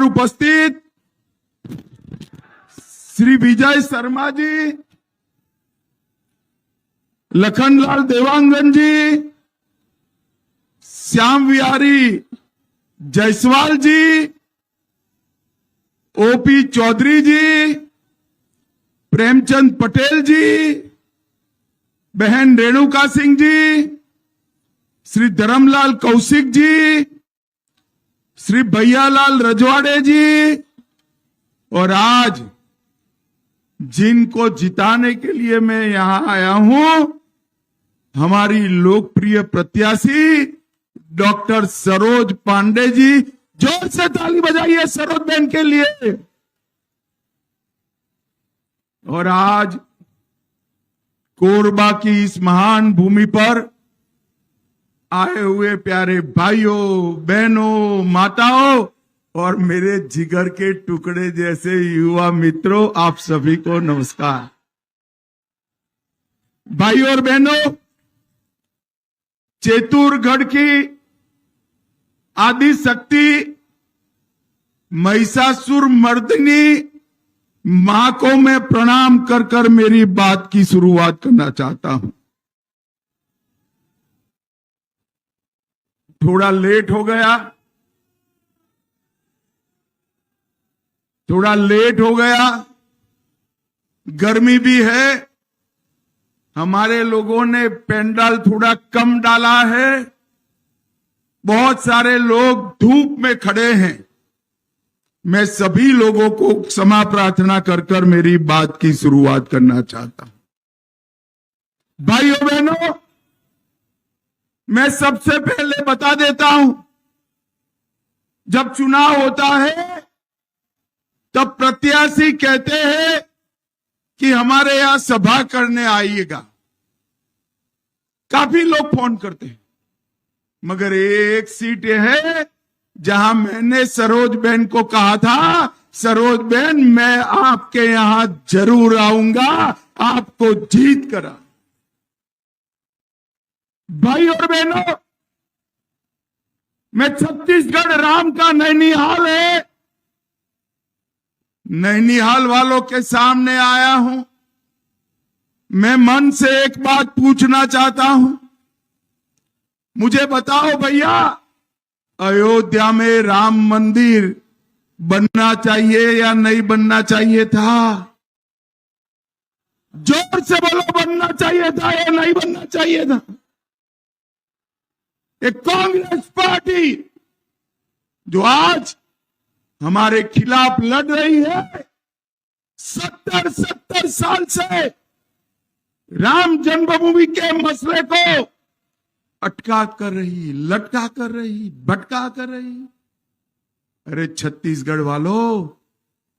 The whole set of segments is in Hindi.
पर उपस्थित श्री विजय शर्मा जी, लखनलाल देवांगन जी, श्याम विहारी जायसवाल जी, ओपी चौधरी जी, प्रेमचंद पटेल जी, बहन रेणुका सिंह जी, श्री धर्मलाल कौशिक जी, श्री भैयालाल रजवाड़े जी, और आज जिनको जिताने के लिए मैं यहां आया हूं, हमारी लोकप्रिय प्रत्याशी डॉक्टर सरोज पांडे जी। जोर से ताली बजाइए सरोज बहन के लिए। और आज कोरबा की इस महान भूमि पर आए हुए प्यारे भाइयों, बहनों, माताओं और मेरे जिगर के टुकड़े जैसे युवा मित्रों, आप सभी को नमस्कार। भाइयों और बहनों, चेतुरगढ़ की आदि शक्ति महिषासुर मर्दिनी मां को मैं प्रणाम कर कर मेरी बात की शुरुआत करना चाहता हूं। थोड़ा लेट हो गया, गर्मी भी है, हमारे लोगों ने पेंडाल थोड़ा कम डाला है, बहुत सारे लोग धूप में खड़े हैं। मैं सभी लोगों को क्षमा प्रार्थना कर कर मेरी बात की शुरुआत करना चाहता हूं। भाइयों बहनों, मैं सबसे पहले बता देता हूं, जब चुनाव होता है तब प्रत्याशी कहते हैं कि हमारे यहां सभा करने आइएगा। काफी लोग फोन करते हैं, मगर एक सीट है जहां मैंने सरोज बहन को कहा था, सरोज बहन मैं आपके यहां जरूर आऊंगा, आपको जीत करा। भाई और बहनों, मैं छत्तीसगढ़ राम का नैनीहाल है, नैनीहाल वालों के सामने आया हूं। मैं मन से एक बात पूछना चाहता हूं, मुझे बताओ भैया, अयोध्या में राम मंदिर बनना चाहिए या नहीं बनना चाहिए था? जोर से बोलो, बनना चाहिए था या नहीं बनना चाहिए था? एक कांग्रेस पार्टी जो आज हमारे खिलाफ लड़ रही है, 70 साल से राम जन्मभूमि के मसले को अटका कर रही, लटका कर रही, भटका कर रही। अरे छत्तीसगढ़ वालों,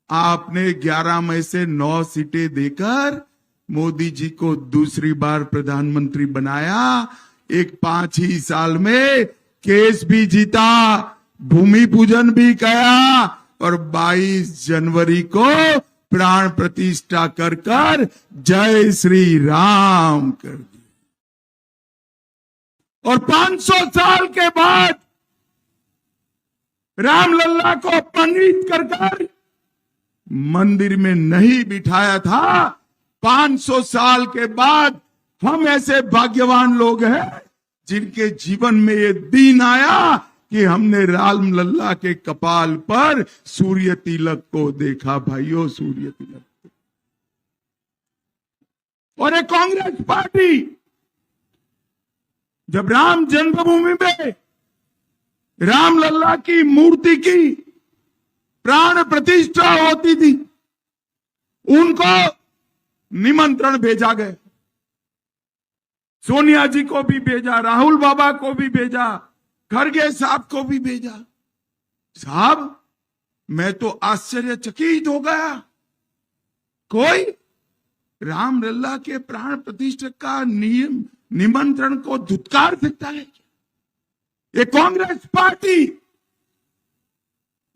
आपने 11 में से 9 सीटें देकर मोदी जी को दूसरी बार प्रधानमंत्री बनाया। एक 5 ही साल में केस भी जीता, भूमि पूजन भी किया और 22 जनवरी को प्राण प्रतिष्ठा कर कर जय श्री राम कर दी। और 500 साल के बाद रामलल्ला को पंडित कर कर मंदिर में नहीं बिठाया था। 500 साल के बाद हम ऐसे भाग्यवान लोग हैं जिनके जीवन में ये दिन आया कि हमने रामलल्ला के कपाल पर सूर्य तिलक को देखा। भाइयों, सूर्य तिलक। और एक कांग्रेस पार्टी जब राम जन्मभूमि में रामलल्ला की मूर्ति की प्राण प्रतिष्ठा होती थी, उनको निमंत्रण भेजा गया। सोनिया जी को भी भेजा, राहुल बाबा को भी भेजा, खड़गे साहब को भी भेजा। साहब, मैं तो आश्चर्यचकित हो गया। कोई रामलल्ला के प्राण प्रतिष्ठा का निमंत्रण को धुतकार सकता है? ये कांग्रेस पार्टी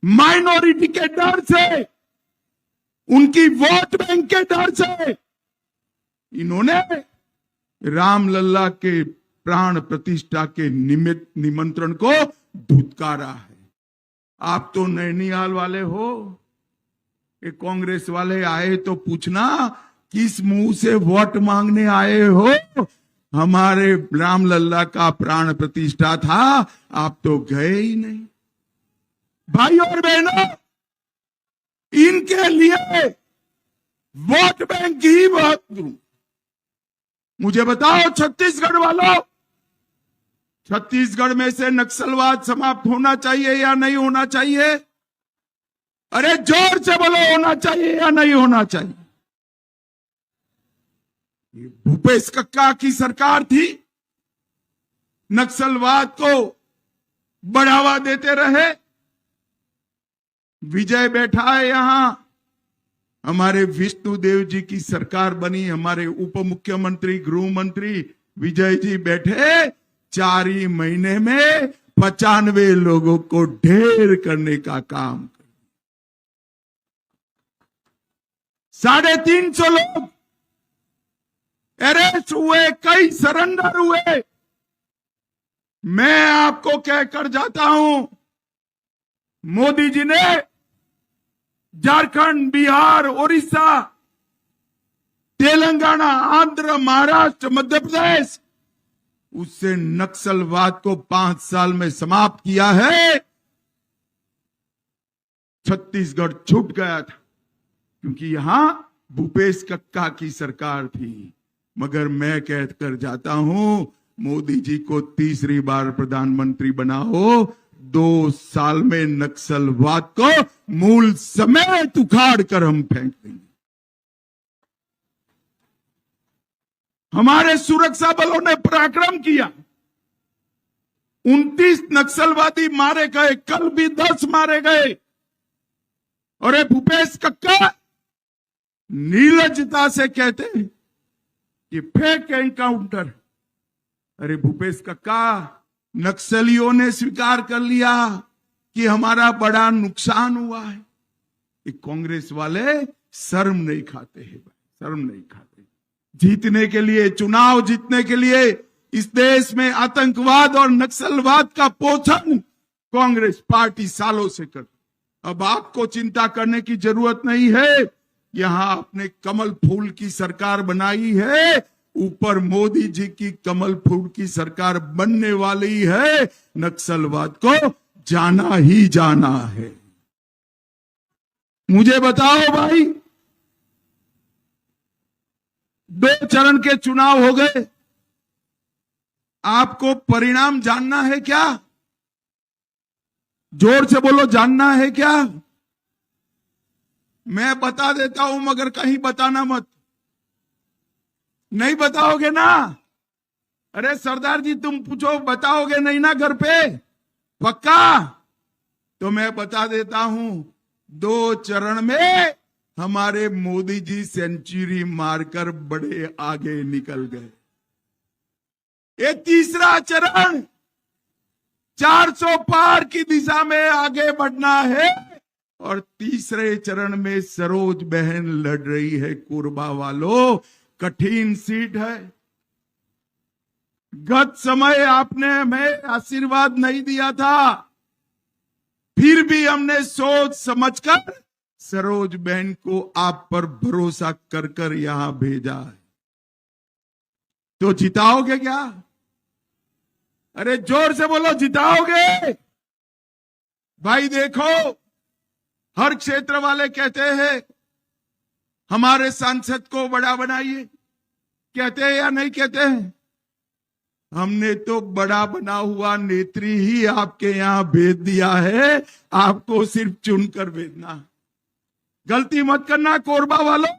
माइनॉरिटी के डर से, उनकी वोट बैंक के डर से इन्होंने रामलल्ला के प्राण प्रतिष्ठा के निमित्त निमंत्रण को धुतकारा है। आप तो नैनीताल वाले हो, ये कांग्रेस वाले आए तो पूछना किस मुंह से वोट मांगने आए हो। हमारे राम लल्ला का प्राण प्रतिष्ठा था, आप तो गए ही नहीं। भाई और बहनों, इनके लिए वोट बैंक की बात करूं। मुझे बताओ छत्तीसगढ़ वालों, छत्तीसगढ़ में से नक्सलवाद समाप्त होना चाहिए या नहीं होना चाहिए? अरे जोर से बोलो, होना चाहिए या नहीं होना चाहिए? ये भूपेश कक्का की सरकार थी, नक्सलवाद को बढ़ावा देते रहे। विजय बैठा है यहां, हमारे विष्णुदेव जी की सरकार बनी, हमारे उप मुख्यमंत्री गृह मंत्री विजय जी बैठे, 4 ही महीने में 95 लोगों को ढेर करने का काम। 350 लोग अरेस्ट हुए, कई सरेंडर हुए। मैं आपको कहकर जाता हूं, मोदी जी ने झारखंड, बिहार, उड़ीसा, तेलंगाना, आंध्र, महाराष्ट्र, मध्य प्रदेश, उससे नक्सलवाद को 5 साल में समाप्त किया है। छत्तीसगढ़ छूट गया था क्योंकि यहां भूपेश कक्का की सरकार थी। मगर मैं कहकर जाता हूं, मोदी जी को तीसरी बार प्रधानमंत्री बनाओ, 2 साल में नक्सलवाद को मूल समेत उखाड़ कर हम फेंक देंगे। हमारे सुरक्षा बलों ने पराक्रम किया, 29 नक्सलवादी मारे गए, कल भी 10 मारे गए। और ये भूपेश कक्का नीलजता से कहते हैं कि फेक एनकाउंटर। अरे भूपेश कक्का, नक्सलियों ने स्वीकार कर लिया कि हमारा बड़ा नुकसान हुआ है। ये कांग्रेस वाले शर्म नहीं खाते हैं भाई, शर्म नहीं खाते। जीतने के लिए, चुनाव जीतने के लिए इस देश में आतंकवाद और नक्सलवाद का पोषण कांग्रेस पार्टी सालों से कर। अब आपको चिंता करने की जरूरत नहीं है। यहां आपने कमल फूल की सरकार बनाई है, ऊपर मोदी जी की कमल फूल की सरकार बनने वाली है। नक्सलवाद को जाना ही जाना है। मुझे बताओ भाई, 2 चरण के चुनाव हो गए, आपको परिणाम जानना है क्या? जोर से बोलो, जानना है क्या? मैं बता देता हूं, मगर कहीं बताना मत। नहीं बताओगे ना? अरे सरदार जी तुम पूछो, बताओगे नहीं ना घर पे? पक्का? तो मैं बता देता हूं, 2 चरण में हमारे मोदी जी सेंचुरी मारकर बड़े आगे निकल गए। ये तीसरा चरण 400 पार की दिशा में आगे बढ़ना है। और तीसरे चरण में सरोज बहन लड़ रही है। कोरबा वालों, कठिन सीट है। गत समय आपने हमें आशीर्वाद नहीं दिया था, फिर भी हमने सोच समझकर सरोज बहन को आप पर भरोसा कर कर यहां भेजा है। तो जिताओगे क्या? अरे जोर से बोलो, जिताओगे? भाई देखो, हर क्षेत्र वाले कहते हैं हमारे सांसद को बड़ा बनाइए, कहते हैं या नहीं कहते हैं? हमने तो बड़ा बना हुआ नेत्री ही आपके यहां भेज दिया है, आपको सिर्फ चुनकर भेजना। गलती मत करना कोरबा वालों।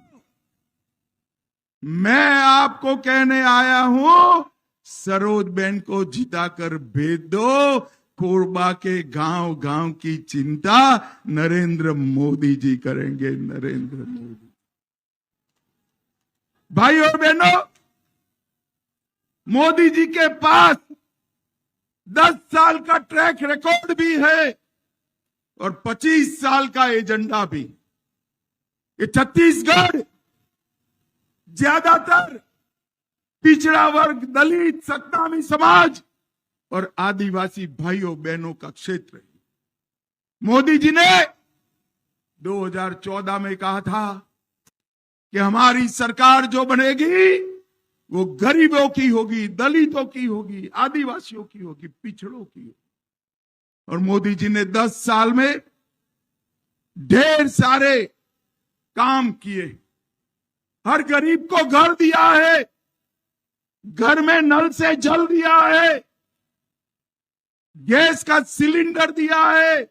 मैं आपको कहने आया हूं, सरोज बहन को जिताकर भेज दो। कोरबा के गांव गांव की चिंता नरेंद्र मोदी जी करेंगे, नरेंद्र मोदी। भाई और बहनों, मोदी जी के पास 10 साल का ट्रैक रिकॉर्ड भी है और 25 साल का एजेंडा भी। ये छत्तीसगढ़ ज्यादातर पिछड़ा वर्ग, दलित, सत्नामी समाज और आदिवासी भाइयों बहनों का क्षेत्र है। मोदी जी ने 2014 में कहा था कि हमारी सरकार जो बनेगी वो गरीबों की होगी, दलितों की होगी, आदिवासियों की होगी, पिछड़ों की होगी। और मोदी जी ने 10 साल में ढेर सारे काम किए। हर गरीब को घर दिया है, घर में नल से जल दिया है, गैस का सिलेंडर दिया है,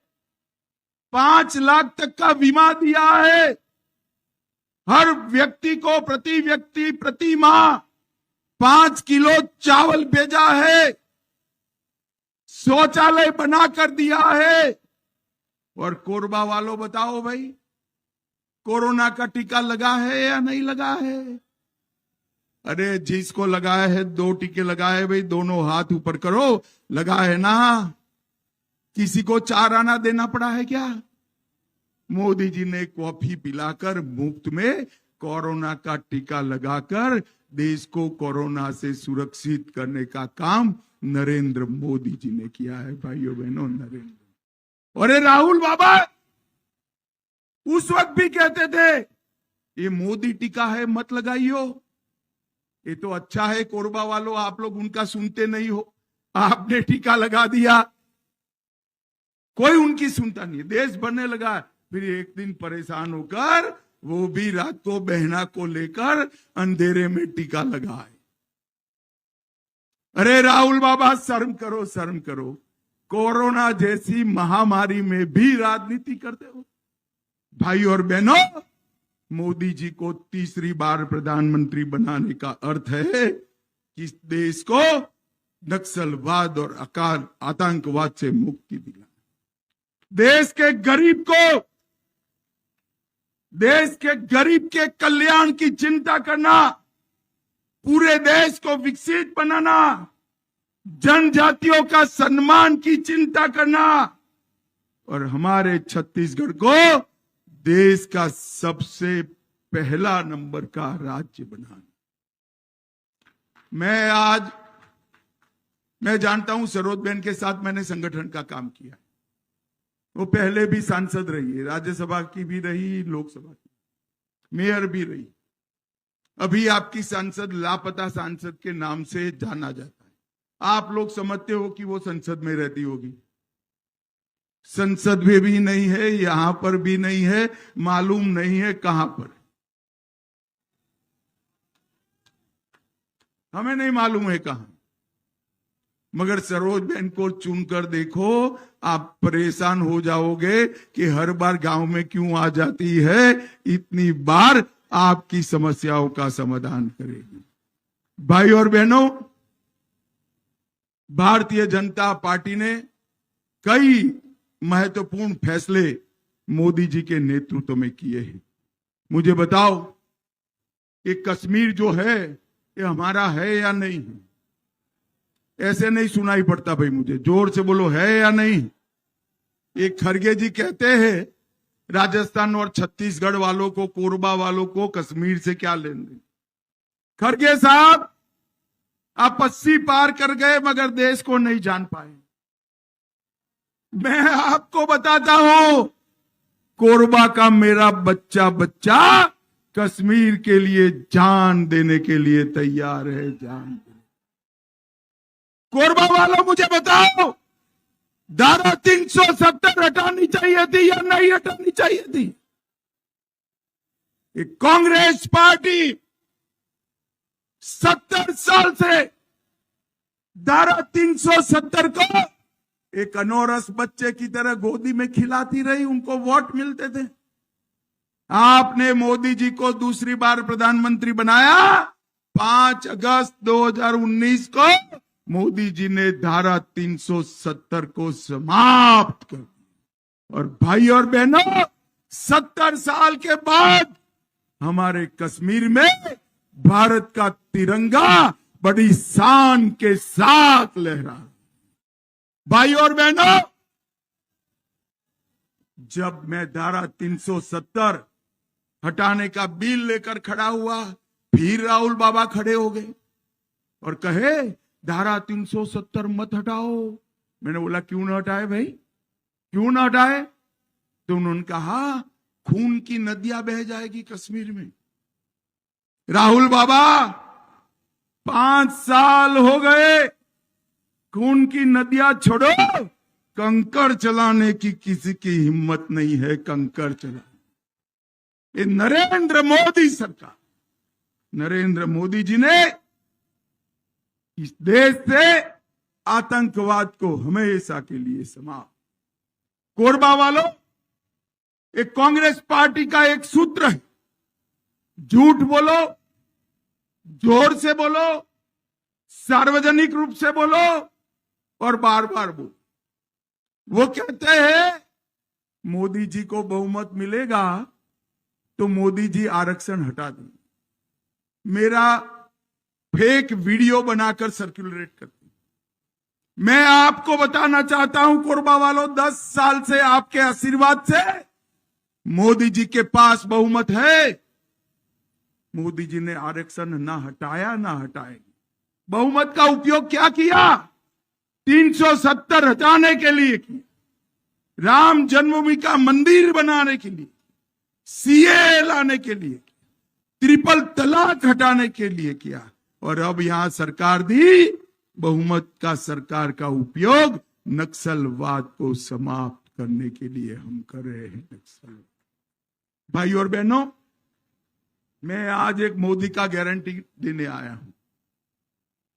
5 लाख तक का बीमा दिया है, हर व्यक्ति को प्रति माह 5 किलो चावल भेजा है, शौचालय बना कर दिया है। और कोरबा वालों बताओ भाई, कोरोना का टीका लगा है या नहीं लगा है? अरे जिसको लगाया है 2 टीके लगाए भाई, दोनों हाथ ऊपर करो, लगा है ना? किसी को 4 आना देना पड़ा है क्या? मोदी जी ने कॉफी पिलाकर मुफ्त में कोरोना का टीका लगाकर देश को कोरोना से सुरक्षित करने का काम नरेंद्र मोदी जी ने किया है। भाइयों बहनों, नरेंद्र। और राहुल बाबा उस वक्त भी कहते थे ये मोदी टीका है, मत लगाइयो, ये तो अच्छा है। कोरबा वालों, आप लोग उनका सुनते नहीं हो, आपने टीका लगा दिया, कोई उनकी सुनता नहीं, देश बनने लगा। फिर एक दिन परेशान होकर वो भी रात को बहना को लेकर अंधेरे में टीका लगाए। अरे राहुल बाबा, शर्म करो, शर्म करो। कोरोना जैसी महामारी में भी राजनीति करते हो। भाई और बहनों, मोदी जी को तीसरी बार प्रधानमंत्री बनाने का अर्थ है कि देश को नक्सलवाद और आतंकवाद से मुक्ति दिलाना, देश के गरीब के कल्याण की चिंता करना, पूरे देश को विकसित बनाना, जनजातियों का सम्मान की चिंता करना और हमारे छत्तीसगढ़ को देश का सबसे पहला नंबर का राज्य बनाना। मैं जानता हूं सरोज बहन के साथ मैंने संगठन का काम किया। वो पहले भी सांसद रही है, राज्यसभा की भी रही, लोकसभा की, मेयर भी रही। अभी आपकी सांसद लापता सांसद के नाम से जाना जाता है। आप लोग समझते हो कि वो संसद में रहती होगी, संसद में भी नहीं है, यहां पर भी नहीं है, मालूम नहीं है कहां पर, हमें नहीं मालूम है कहां। मगर सरोज बहन को चुनकर देखो, आप परेशान हो जाओगे कि हर बार गांव में क्यों आ जाती है, इतनी बार आपकी समस्याओं का समाधान करेगी। भाई और बहनों, भारतीय जनता पार्टी ने कई महत्वपूर्ण फैसले मोदी जी के नेतृत्व में किए हैं। मुझे बताओ, ये कश्मीर जो है ये हमारा है या नहीं है? ऐसे नहीं सुनाई पड़ता भाई, मुझे जोर से बोलो, है या नहीं? एक खरगे जी कहते हैं राजस्थान और छत्तीसगढ़ वालों को, कोरबा वालों को कश्मीर से क्या लेन देन। खरगे साहब, आप 80 पार कर गए मगर देश को नहीं जान पाए। मैं आपको बताता हूं, कोरबा का मेरा बच्चा कश्मीर के लिए जान देने के लिए तैयार है। जान कोरबा वालों, मुझे बताओ, धारा 370 हटानी चाहिए थी या नहीं हटानी चाहिए थी? कांग्रेस पार्टी 70 साल से धारा 370 को एक अनोरस बच्चे की तरह गोदी में खिलाती रही, उनको वोट मिलते थे। आपने मोदी जी को दूसरी बार प्रधानमंत्री बनाया, 5 अगस्त 2019 को मोदी जी ने धारा 370 को समाप्त कर दिया। और भाई और बहनों, 70 साल के बाद हमारे कश्मीर में भारत का तिरंगा बड़ी शान के साथ लहरा। भाई और बहनों, जब मैं धारा 370 हटाने का बिल लेकर खड़ा हुआ, फिर राहुल बाबा खड़े हो गए और कहे धारा 370 मत हटाओ। मैंने बोला क्यों ना हटाए भाई, क्यों ना हटाए? तो उन्होंने कहा खून की नदियां बह जाएगी कश्मीर में। राहुल बाबा 5 साल हो गए, खून की नदियां छोड़ो, कंकड़ चलाने की किसी की हिम्मत नहीं है। कंकड़ चला ये नरेंद्र मोदी सरकार, नरेंद्र मोदी जी ने इस देश से आतंकवाद को हमेशा के लिए समाप्त। कोरबा वालों, एक कांग्रेस पार्टी का एक सूत्र है, झूठ बोलो, जोर से बोलो, सार्वजनिक रूप से बोलो और बार बार बोलो। वो कहते हैं मोदी जी को बहुमत मिलेगा तो मोदी जी आरक्षण हटा देंगे। मेरा फेक वीडियो बनाकर सर्कुलेट करते। मैं आपको बताना चाहता हूं कोरबा वालों, 10 साल से आपके आशीर्वाद से मोदी जी के पास बहुमत है। मोदी जी ने आरक्षण ना हटाया ना हटाएंगे। बहुमत का उपयोग क्या किया? 370 हटाने के लिए किया, राम जन्मभूमि का मंदिर बनाने के लिए, सीए लाने के लिए, ट्रिपल तलाक हटाने के लिए किया। और अब यहां सरकार दी, बहुमत का सरकार का उपयोग नक्सलवाद को समाप्त करने के लिए हम कर रहे हैं। नक्सल भाई और बहनों, मैं आज एक मोदी का गारंटी देने आया हूं।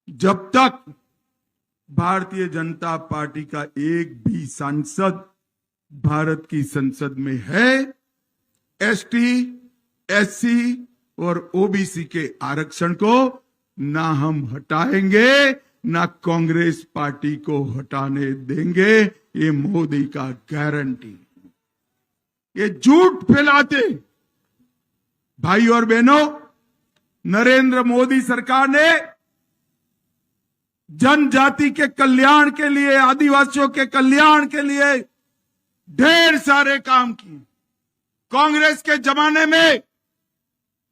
जब तक भारतीय जनता पार्टी का एक भी सांसद भारत की संसद में है, एसटी, एससी और ओबीसी के आरक्षण को ना हम हटाएंगे, ना कांग्रेस पार्टी को हटाने देंगे। ये मोदी का गारंटी। ये झूठ फैलाते भाई और बहनों, नरेंद्र मोदी सरकार ने जनजाति के कल्याण के लिए, आदिवासियों के कल्याण के लिए ढेर सारे काम किए। कांग्रेस के जमाने में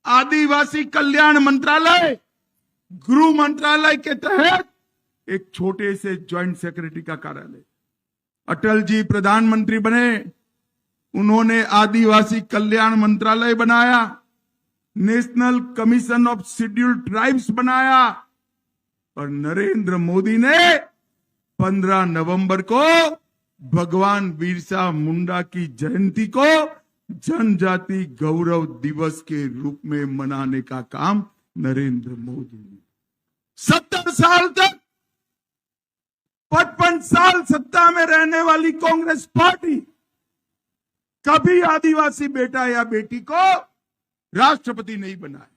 आदिवासी कल्याण मंत्रालय, गृह मंत्रालय के तहत एक छोटे से ज्वाइंट सेक्रेटरी का कार्यालय, अटल जी प्रधानमंत्री बने, उन्होंने आदिवासी कल्याण मंत्रालय बनाया, national commission of scheduled tribes बनाया। और नरेंद्र मोदी ने 15 नवंबर को भगवान बिरसा मुंडा की जयंती को जनजाति गौरव दिवस के रूप में मनाने का काम नरेंद्र मोदी ने 70 साल तक, 55 साल सत्ता में रहने वाली कांग्रेस पार्टी कभी आदिवासी बेटा या बेटी को राष्ट्रपति नहीं बनाया।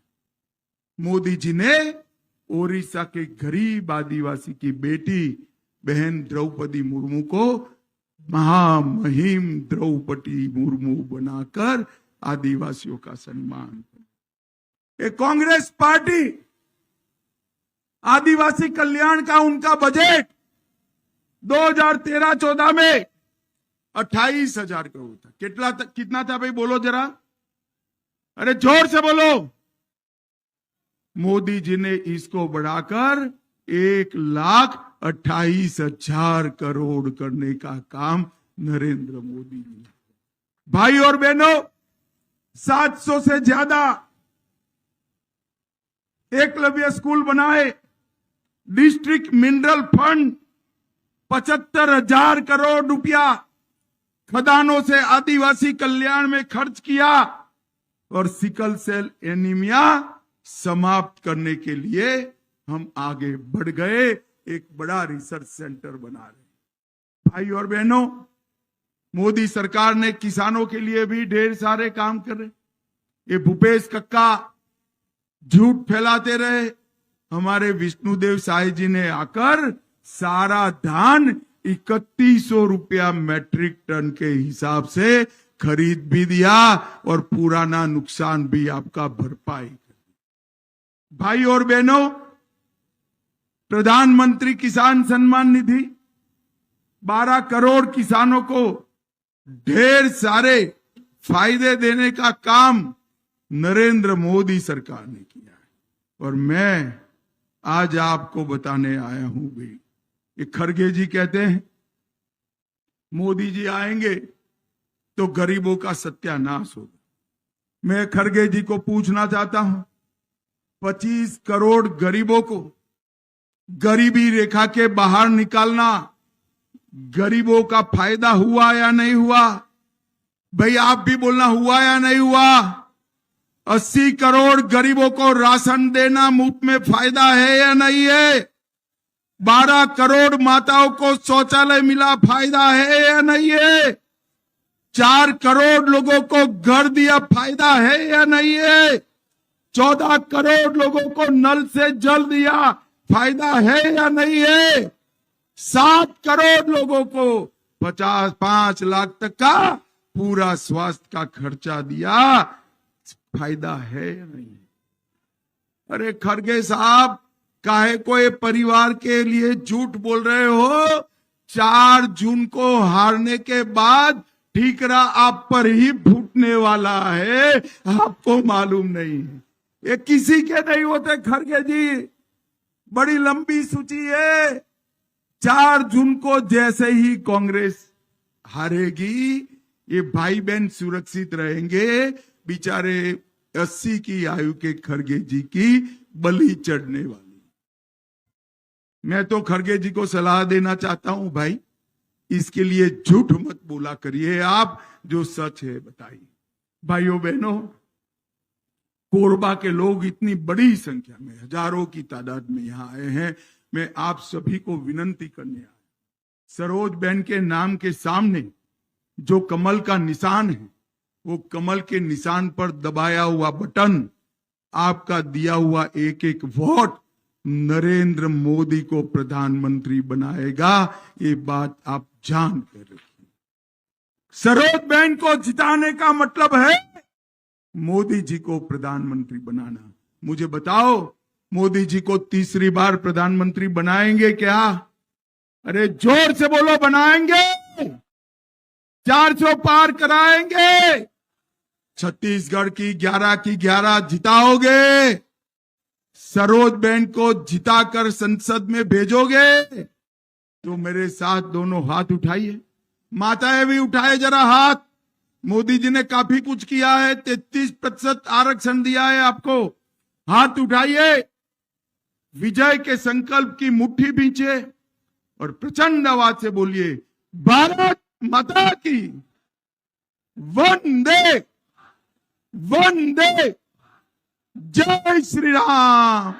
मोदी जी ने ओडिशा के गरीब आदिवासी की बेटी बहन द्रौपदी मुर्मू को महामहिम द्रौपदी मुर्मू बनाकर आदिवासियों का सम्मान किया। कांग्रेस पार्टी आदिवासी कल्याण का उनका बजट 2013-14 में 28,000 करोड़ था। कितना था भाई, बोलो जरा, अरे जोर से बोलो। मोदी जी ने इसको बढ़ाकर 1,28,000 करोड़ करने का काम नरेंद्र मोदी ने। भाई और बहनों, 700 से ज्यादा एकलव्य स्कूल बनाए, डिस्ट्रिक्ट मिनरल फंड 75,000 करोड़ रुपया खदानों से आदिवासी कल्याण में खर्च किया। और सिकल सेल एनीमिया समाप्त करने के लिए हम आगे बढ़ गए, एक बड़ा रिसर्च सेंटर बना रहे। भाई और बहनों, मोदी सरकार ने किसानों के लिए भी ढेर सारे काम कर रहे। ये भूपेश कक्का झूठ फैलाते रहे, हमारे विष्णुदेव साय जी ने आकर सारा धान 3100 रुपया मैट्रिक टन के हिसाब से खरीद भी दिया और पुराना नुकसान भी आपका भरपाई। भाई और बहनों, प्रधानमंत्री किसान सम्मान निधि 12 करोड़ किसानों को ढेर सारे फायदे देने का काम नरेंद्र मोदी सरकार ने किया है। और मैं आज आपको बताने आया हूं भी, ये खड़गे जी कहते हैं मोदी जी आएंगे तो गरीबों का सत्यानाश होगा। मैं खड़गे जी को पूछना चाहता हूं, 25 करोड़ गरीबों को गरीबी रेखा के बाहर निकालना गरीबों का फायदा हुआ या नहीं हुआ? भाई आप भी बोलना, हुआ या नहीं हुआ? 80 करोड़ गरीबों को राशन देना मुफ्त में फायदा है या नहीं है? 12 करोड़ माताओं को शौचालय मिला, फायदा है या नहीं है? 4 करोड़ लोगों को घर दिया, फायदा है या नहीं है? 14 करोड़ लोगों को नल से जल दिया, फायदा है या नहीं है? 7 करोड़ लोगों को 5 लाख तक का पूरा स्वास्थ्य का खर्चा दिया, फायदा है या नहीं? अरे खड़गे साहब, काहे को ये परिवार के लिए झूठ बोल रहे हो? 4 जून को हारने के बाद ठीकरा आप पर ही फूटने वाला है, आपको मालूम नहीं है। ये किसी के नहीं होते खड़गे जी, बड़ी लंबी सूची है। 4 जून को जैसे ही कांग्रेस हारेगी, ये भाई बहन सुरक्षित रहेंगे, बेचारे 80 की आयु के खड़गे जी की बलि चढ़ने वाली। मैं तो खड़गे जी को सलाह देना चाहता हूं, भाई इसके लिए झूठ मत बोला करिए, आप जो सच है बताइए। भाइयों बहनों, कोरबा के लोग इतनी बड़ी संख्या में, हजारों की तादाद में यहां आए हैं। मैं आप सभी को विनंती करने आया, सरोज बहन के नाम के सामने जो कमल का निशान है, वो कमल के निशान पर दबाया हुआ बटन, आपका दिया हुआ एक एक वोट नरेंद्र मोदी को प्रधानमंत्री बनाएगा, ये बात आप जान कर रखिए। सरोज बहन को जिताने का मतलब है मोदी जी को प्रधानमंत्री बनाना। मुझे बताओ, मोदी जी को तीसरी बार प्रधानमंत्री बनाएंगे क्या? अरे जोर से बोलो, बनाएंगे? 400 पार कराएंगे? छत्तीसगढ़ की 11 की 11 जिताओगे? सरोज बहन को जिताकर संसद में भेजोगे? तो मेरे साथ दोनों हाथ उठाइए, माताएं भी उठाए जरा हाथ। मोदी जी ने काफी कुछ किया है, 33% आरक्षण दिया है आपको, हाथ उठाइए। विजय के संकल्प की मुट्ठी भींचे और प्रचंड आवाज से बोलिए, भारत माता की वंदे वंदे, जय श्री राम,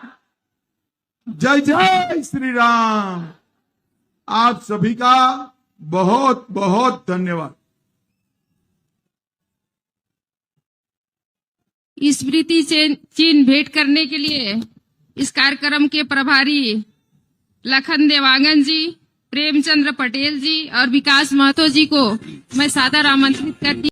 जय जय श्री राम। आप सभी का बहुत बहुत धन्यवाद। स्मृति चिन्ह भेंट करने के लिए इस कार्यक्रम के प्रभारी लखन देवांगन जी, प्रेमचंद्र पटेल जी और विकास महतो जी को मैं सादर आमंत्रित करती